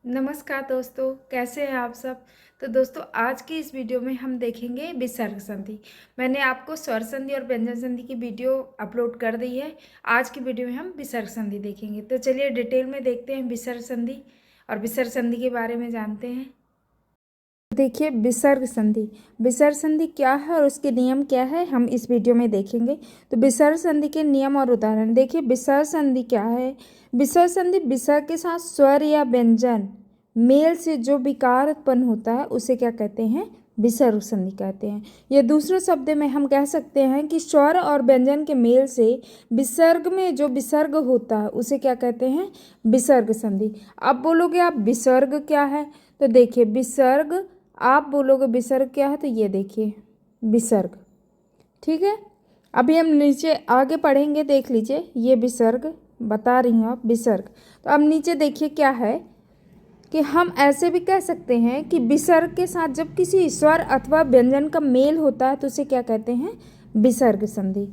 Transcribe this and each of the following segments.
नमस्कार दोस्तों, कैसे हैं आप सब। तो दोस्तों, आज की इस वीडियो में हम देखेंगे विसर्ग संधि। मैंने आपको स्वर संधि और व्यंजन संधि की वीडियो अपलोड कर दी है। आज की वीडियो में हम विसर्ग संधि देखेंगे। तो चलिए डिटेल में देखते हैं विसर्ग संधि और विसर्ग संधि के बारे में जानते हैं। देखिए, विसर्ग संधि। विसर्ग संधि क्या है और उसके नियम क्या है, हम इस वीडियो में देखेंगे। तो विसर्ग संधि के नियम और उदाहरण देखिए। विसर्ग संधि क्या है। विसर्ग संधि विसर्ग के साथ स्वर या व्यंजन मेल से जो विकार उत्पन्न होता है उसे क्या कहते हैं, विसर्ग संधि कहते हैं। या दूसरे शब्द में हम कह सकते हैं कि स्वर और व्यंजन के मेल से विसर्ग में जो विसर्ग होता है उसे क्या कहते हैं, विसर्ग संधि। अब बोलोगे आप विसर्ग क्या है, तो देखिए विसर्ग, आप बोलोगे विसर्ग क्या है, तो ये देखिए विसर्ग। ठीक है, अभी हम नीचे आगे पढ़ेंगे, देख लीजिए ये विसर्ग बता रही हूँ आप, विसर्ग। तो अब नीचे देखिए क्या है कि हम ऐसे भी कह सकते हैं कि विसर्ग के साथ जब किसी स्वर अथवा व्यंजन का मेल होता है तो उसे क्या कहते हैं, विसर्ग संधि।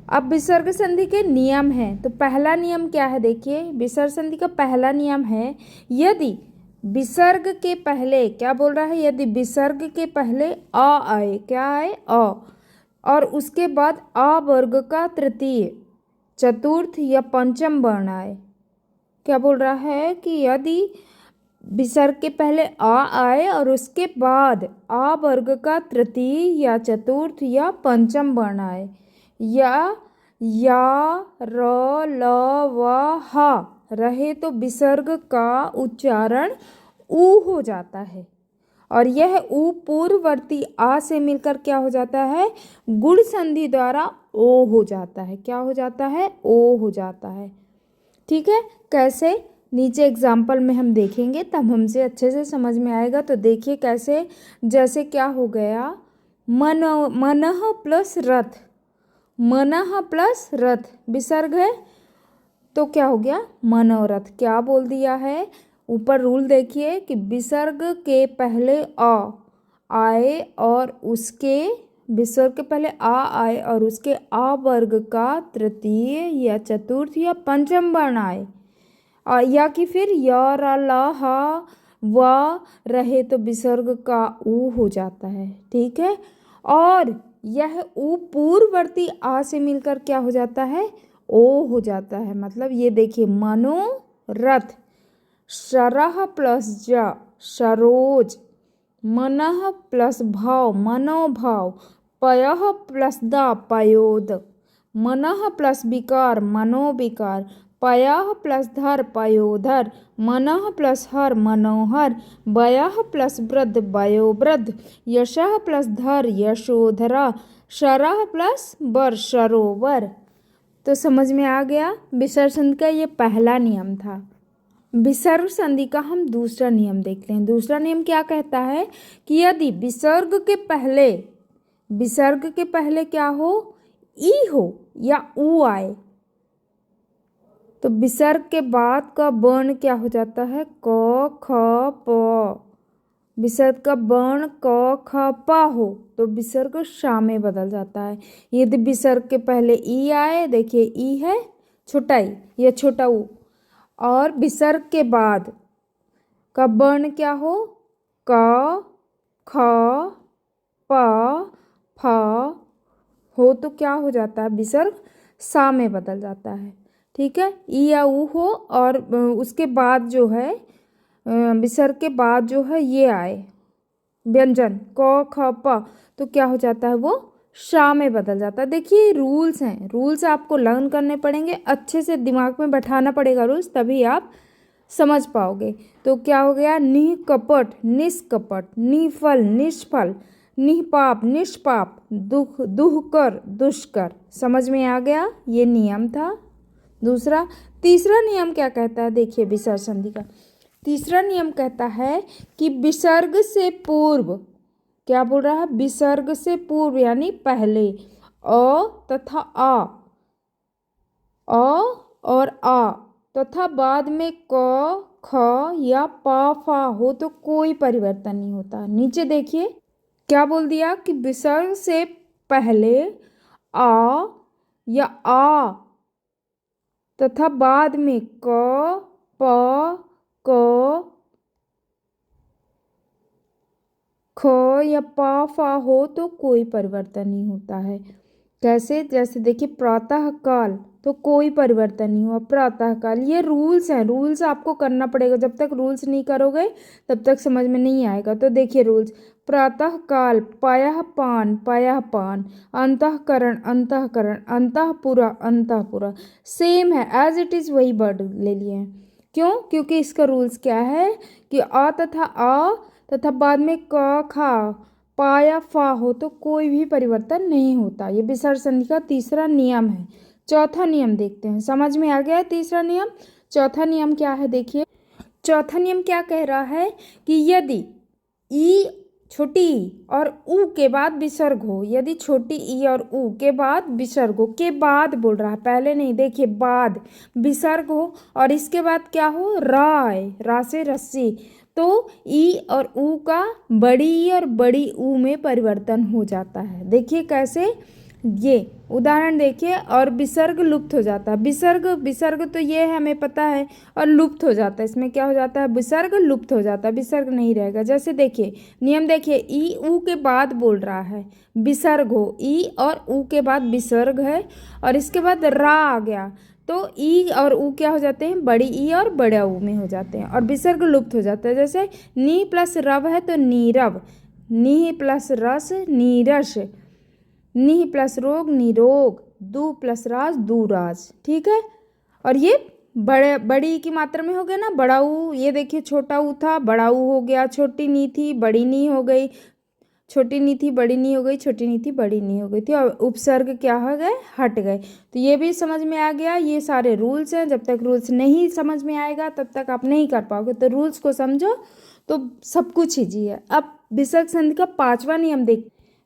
अब विसर्ग संधि के नियम हैं। तो पहला नियम क्या है, देखिए विसर्ग संधि का पहला नियम है, यदि विसर्ग के पहले, क्या बोल रहा है, यदि विसर्ग के पहले अ आए, क्या आए, अ, और उसके बाद अ वर्ग का तृतीय, चतुर्थ या पंचम वर्ण आए। क्या बोल रहा है कि यदि विसर्ग के पहले आ आए और उसके बाद आ वर्ग का तृतीय या चतुर्थ या पंचम वर्ण आए, या र ल व ह रहे तो विसर्ग का उच्चारण ऊ हो जाता है। और यह ऊ पूर्ववर्ती आ से मिलकर क्या हो जाता है, गुण संधि द्वारा ओ हो जाता है। क्या हो जाता है, ओ हो जाता है। ठीक है, कैसे, नीचे एग्जाम्पल में हम देखेंगे तब हमसे अच्छे से समझ में आएगा। तो देखिए कैसे, जैसे क्या हो गया, मन, मनः प्लस रथ, मनः प्लस रथ विसर्ग है, तो क्या हो गया, मनोरथ। क्या बोल दिया है, ऊपर रूल देखिए कि विसर्ग के पहले अ आए और उसके, विसर्ग के पहले आ आए और उसके आ वर्ग का तृतीय या चतुर्थ या पंचम वर्ण आए, या कि फिर य र ल ह व रहे तो विसर्ग का ऊ हो जाता है। ठीक है, और यह ऊ पूर्ववर्ती आ से मिलकर क्या हो जाता है, ओ हो जाता है। मतलब ये देखिए, मनोरथ, शरह प्लस ज सरोज, मनः प्लस भाव मनोभाव, पयः प्लस द पयोद, मनः प्लस विकार मनोविकार, पयः प्लस धर पयोधर, मनः प्लस हर मनोहर, वयः प्लस वृद्ध वयोवृद्ध, यशः प्लस धर यशोधरा, शरः प्लस वर सरोवर। तो समझ में आ गया, विसर्ग संधि का ये पहला नियम था। विसर्ग संधि का हम दूसरा नियम देखते हैं। दूसरा नियम क्या कहता है कि यदि विसर्ग के पहले, विसर्ग के पहले क्या हो, ई हो या ऊ आए, तो विसर्ग के बाद का वर्ण क्या हो जाता है, क ख प। विसर्ग का वर्ण क ख प हो तो विसर्ग शा में बदल जाता है। यदि विसर्ग के पहले ई आए, देखिए ई है छोटा ई या छोटा ऊ, और विसर्ग के बाद का वर्ण क्या हो, क ख प फ हो, तो क्या हो जाता है, विसर्ग सा में बदल जाता है। ठीक है, ई या ऊ हो और उसके बाद जो है, विसर्ग के बाद जो है ये आए व्यंजन क ख प, तो क्या हो जाता है, वो शा में बदल जाता है। देखिए रूल्स हैं, रूल्स आपको लर्न करने पड़ेंगे, अच्छे से दिमाग में बैठाना पड़ेगा रूल्स, तभी आप समझ पाओगे। तो क्या हो गया, निष्कपट निष्कपट, निफल निष्फल, निष्पाप निष्पाप, दुख दुहकर दुष्कर। समझ में आ गया, ये नियम था दूसरा। तीसरा नियम क्या कहता है, देखिए विसर्ग संधि का तीसरा नियम कहता है कि विसर्ग से पूर्व, क्या बोल रहा है, विसर्ग से पूर्व यानी पहले अ तथा अ और आ तथा बाद में क ख या प फा हो तो कोई परिवर्तन नहीं होता। नीचे देखिए क्या बोल दिया कि विसर्ग से पहले आ या आ तथा बाद में क प क या पा फा हो तो कोई परिवर्तन नहीं होता है। कैसे? जैसे देखिए प्रातः काल, तो कोई परिवर्तन नहीं हुआ, प्रातः काल। ये रूल्स हैं, रूल्स आपको करना पड़ेगा। जब तक रूल्स नहीं करोगे तब तक समझ में नहीं आएगा। तो देखिए रूल्स, प्रातः काल, पायः पान, अंतःकरण अंतःकरण, अंतःपुरा अंतःपुरा, सेम है, एज इट इज़ वही वर्ड ले लिए हैं। क्यों? क्योंकि इसका रूल्स क्या है कि आ तथा बाद में क खा पा या फा हो तो कोई भी परिवर्तन नहीं होता। ये विसर्ग संधि का तीसरा नियम है। चौथा नियम देखते हैं, समझ में आ गया है तीसरा नियम। चौथा नियम क्या है देखिए, चौथा नियम क्या कह रहा है कि यदि ई छोटी ई और ऊ के बाद विसर्ग हो, यदि छोटी ई और ऊ के बाद विसर्ग हो, के बाद बोल रहा है, पहले नहीं, देखिए बाद विसर्ग हो और इसके बाद क्या हो, रा है, रा से रस्सी, तो ई और ऊ का बड़ी ई और बड़ी ऊ में परिवर्तन हो जाता है। देखिए कैसे, ये उदाहरण देखिए, और विसर्ग लुप्त हो जाता है। विसर्ग विसर्ग तो ये है हमें पता है, और लुप्त हो जाता है, इसमें क्या हो जाता है, विसर्ग लुप्त हो जाता है, विसर्ग नहीं रहेगा। जैसे देखिए नियम देखिए, ई ऊ के बाद बोल रहा है, विसर्ग हो, ई और ऊ के बाद विसर्ग है और इसके बाद रा आ गया, तो ई और ऊ क्या हो जाते हैं, बड़ी ई और बड़ा ऊ में हो जाते हैं और विसर्ग लुप्त हो जाता है। जैसे नी प्लस रव है तो नीरव, नी प्लस रस नीरस, निह प्लस रोग निरोग, दू प्लस राज दूराज। ठीक है, और ये बड़ी की मात्रा में हो गया ना, बड़ा ऊ, ये देखिए छोटा ऊ था, बड़ा ऊ हो गया, छोटी नी थी, बड़ी नी हो गई, छोटी नी थी, बड़ी नी हो गई, छोटी नी थी, बड़ी नी हो गई थी, और उपसर्ग क्या हो गए, हट गए। तो ये भी समझ में आ गया। ये सारे रूल्स हैं, जब तक रूल्स नहीं समझ में आएगा तब तक आप नहीं कर पाओगे। तो रूल्स को समझो तो सब कुछ ईजी है। अब विसर्ग संधि का पांचवा नियम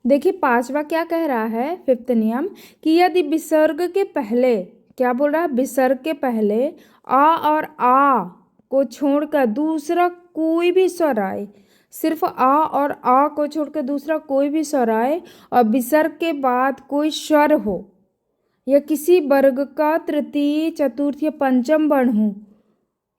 देखिए पांचवा क्या कह रहा है, फिफ्थ नियम, कि यदि विसर्ग के पहले, क्या बोल रहा है, विसर्ग के पहले आ और आ को छोड़कर दूसरा कोई भी स्वर आए, सिर्फ आ और आ को छोड़कर दूसरा कोई भी स्वर आए और विसर्ग के बाद कोई स्वर हो या किसी वर्ग का तृतीय चतुर्थ या पंचम वर्ण हो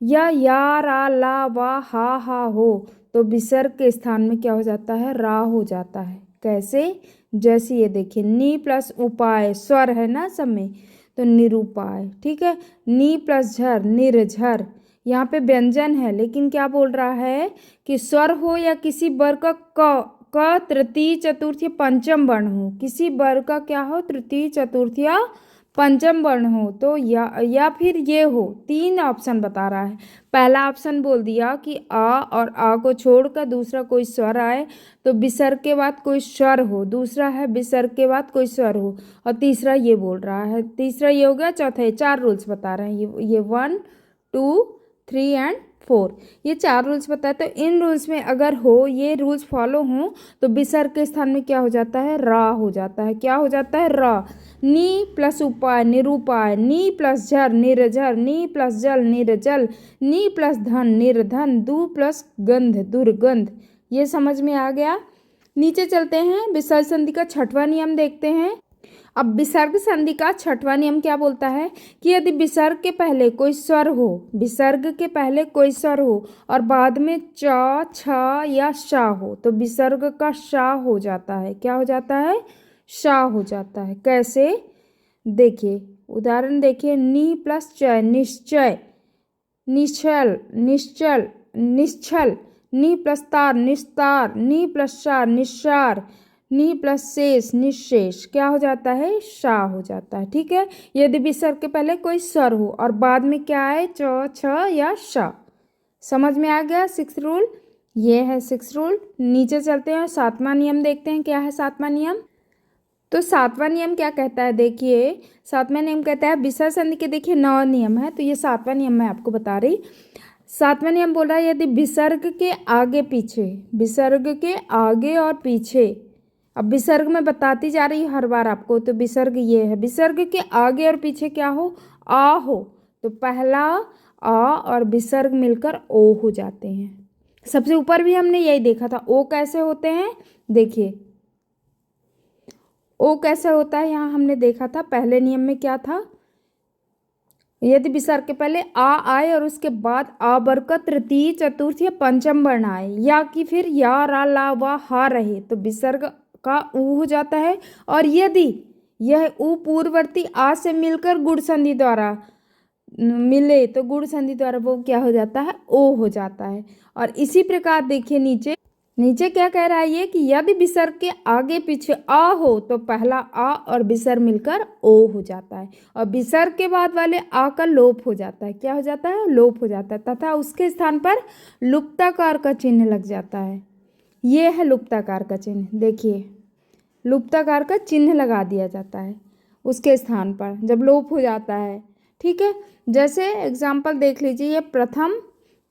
या रा ला वा हा हो, तो विसर्ग के स्थान में क्या हो जाता है, रा हो जाता है। कैसे? जैसे ये देखिए, नी प्लस उपाय, स्वर है ना सब में, तो निरूपाय। ठीक है, नी प्लस झर निर्झर, यहाँ पे व्यंजन है लेकिन क्या बोल रहा है कि स्वर हो या किसी वर्ग का तृतीय चतुर्थ या पंचम वर्ण हो, किसी वर्ग का क्या हो, तृतीय चतुर्थ या पंचम वर्ण हो, तो या फिर ये हो। तीन ऑप्शन बता रहा है। पहला ऑप्शन बोल दिया कि आ और आ को छोड़कर दूसरा कोई स्वर आए तो विसर्ग के बाद कोई स्वर हो, दूसरा है विसर्ग के बाद कोई स्वर हो, और तीसरा ये बोल रहा है, तीसरा ये हो गया। चौथा ये चार रूल्स बता रहे हैं, ये 1 2 3 एंड 4, ये चार रूल्स बताए। तो इन रूल्स में अगर हो, ये रूल्स फॉलो हों तो विसर्ग के स्थान में क्या हो जाता है, रा हो जाता है। क्या हो जाता है, रा। नी प्लस उपाय निरूपाय, नी प्लस झर निर्झर, नी प्लस जल निर्जल, नी प्लस धन निर्धन, दू प्लस गंध दुर्गंध। ये समझ में आ गया। नीचे चलते हैं, विसर्ग संधि का छठवां नियम देखते हैं। अब विसर्ग संधि का छठवां नियम क्या बोलता है कि यदि विसर्ग के पहले कोई स्वर हो, विसर्ग के पहले कोई स्वर हो और बाद में च छ या शा हो, तो विसर्ग का शा हो जाता है। क्या हो जाता है, शा हो जाता है। कैसे? देखिए उदाहरण देखिए, नी प्लस च निश्चय निश्चल निश्चल निश्चल, नी प्लस तार निस्तार, नी प्लस शार निस्सार, नी प्लस शेष निशेष। क्या हो जाता है, शा हो जाता है। ठीक है, यदि विसर्ग के पहले कोई स्वर हो और बाद में क्या है, च छ या शा। समझ में आ गया 6th रूल। ये है 6th रूल। नीचे चलते हैं, सातवां नियम देखते हैं। क्या है सातवां नियम? तो सातवां नियम क्या कहता है, देखिए सातवां नियम कहता है, विसर्ग संधि के देखिए 9 नियम है, तो ये सातवां नियम मैं आपको बता रही। सातवां नियम बोल रहा है यदि विसर्ग के आगे पीछे, विसर्ग के आगे और पीछे, अब विसर्ग में बताती जा रही हर बार आपको, तो विसर्ग ये है, विसर्ग के आगे और पीछे क्या हो, आ हो, तो पहला आ और विसर्ग मिलकर ओ हो जाते हैं। सबसे ऊपर भी हमने यही देखा था, ओ कैसे होते हैं, देखिए ओ कैसे होता है, यहाँ हमने देखा था पहले नियम में क्या था, यदि विसर्ग के पहले आ आए और उसके बाद आ वर्ग का तृतीय चतुर्थ या पंचम वर्ण आए, या कि फिर या रा ला वा हा रहे, तो विसर्ग का ऊ हो जाता है। और यदि यह ऊ पूर्ववर्ती आ से मिलकर गुण संधि द्वारा मिले तो गुण संधि द्वारा वो क्या हो जाता है, ओ हो जाता है। और इसी प्रकार देखिए नीचे नीचे क्या कह रहा है ये कि यदि विसर्ग के आगे पीछे आ हो तो पहला आ और विसर्ग मिलकर ओ हो जाता है, और विसर्ग के बाद वाले आ का लोप हो जाता है। क्या हो जाता है, लोप हो जाता है, तथा उसके स्थान पर लुप्ताकार का चिन्ह लग जाता है। ये है लुप्ताकार का चिन्ह, देखिए लुप्ताकार का चिन्ह लगा दिया जाता है उसके स्थान पर जब लोप हो जाता है। ठीक है, जैसे एग्जाम्पल देख लीजिए, ये प्रथम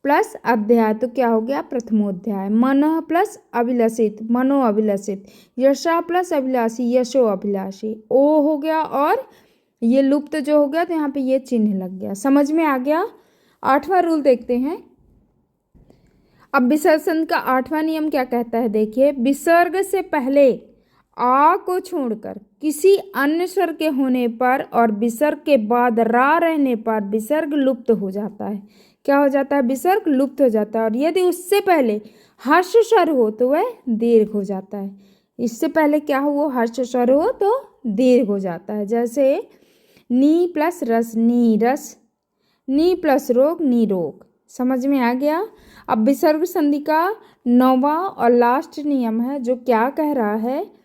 प्लस अध्याय तो क्या हो गया, प्रथमोध्याय। मनः प्लस अभिलषित, मनो अभिलषित। यशा प्लस अभिलाषी, यशो अभिलाषी। ओ हो गया और ये लुप्त जो हो गया तो यहाँ पे ये चिन्ह लग गया। समझ में आ गया। 8वां रूल देखते हैं। अब विसर्ग संधि का 8वां नियम क्या कहता है, देखिए, विसर्ग से पहले आ को छोड़कर किसी अन्य स्वर के होने पर और विसर्ग के बाद रा रहने पर विसर्ग लुप्त हो जाता है। क्या हो जाता है, विसर्ग लुप्त हो जाता है। और यदि उससे पहले हर्ष स्वर हो तो वह दीर्घ हो जाता है। इससे पहले क्या हो, वो हर्ष स्वर हो तो दीर्घ हो जाता है। जैसे नी प्लस रस, नी रस। नी प्लस रोग, नी रोग। समझ में आ गया। अब विसर्ग संधि का 9वां और लास्ट नियम है जो क्या कह रहा है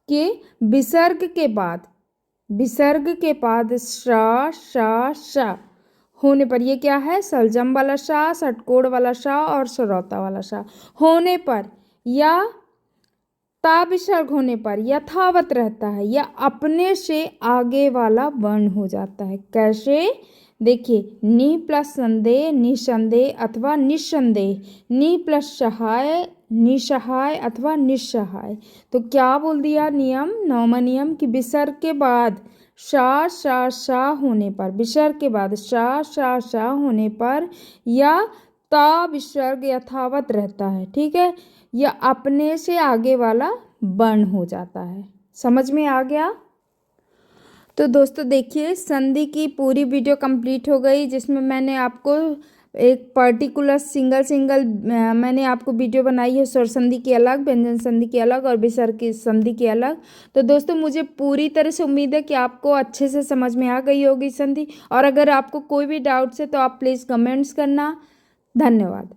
कि विसर्ग के बाद श श श होने पर, ये क्या है, सलजम वाला श, षटकोण वाला श और सरौता वाला श होने पर या ता विसर्ग होने पर यथावत रहता है या अपने से आगे वाला वर्ण हो जाता है। कैसे, देखिए, नि प्लस संदेह, निसंदेह अथवा निस्संदेह, नि प्लस सहाय, निसहाय अथवा निस्सहाय। तो क्या बोल दिया नियम, 9वां नियम, कि विसर्ग के बाद शा शा शा होने पर, विसर्ग के बाद शा शा शा होने पर या ता विसर्ग यथावत रहता है, ठीक है, या अपने से आगे वाला वर्ण हो जाता है। समझ में आ गया। तो दोस्तों देखिए, संधि की पूरी वीडियो कंप्लीट हो गई, जिसमें मैंने आपको एक पर्टिकुलर सिंगल मैंने आपको वीडियो बनाई है। स्वर संधि की अलग, व्यंजन संधि की अलग और विसर्ग की संधि की अलग। तो दोस्तों मुझे पूरी तरह से उम्मीद है कि आपको अच्छे से समझ में आ गई होगी संधि। और अगर आपको कोई भी डाउट्स है तो आप प्लीज़ कमेंट्स करना। धन्यवाद।